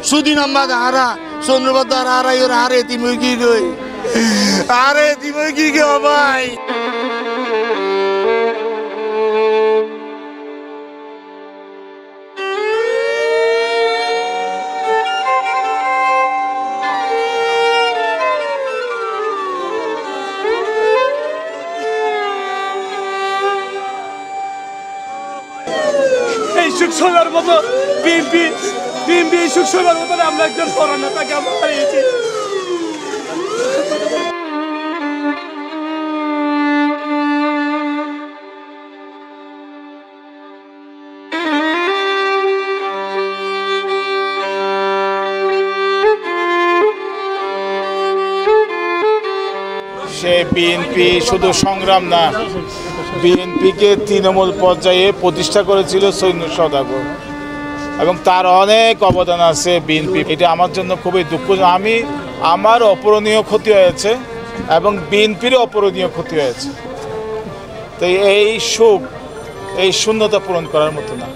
Sudi nambah darah, sonur darah yor hari timugi gue, hari timugi gue boy. সুখসভার মতো BNP সুখসভার মতো আমরা একজন করোনাটাকে আমরা হারিয়েছি। সে বিএনপি শুধু সংগ্রাম না, বিএনপিকে তৃণমূল পর্যায়ে প্রতিষ্ঠা করেছিল সৈন্য সওদাগর এবং তার অনেক অবদান আছে বিএনপি। এটা আমার জন্য খুবই দুঃখ। আমার অপূরণীয় ক্ষতি হয়েছে এবং বিএনপিরও অপূরণীয় ক্ষতি হয়েছে। তো এই শোক, এই শূন্যতা পূরণ করার মতো না।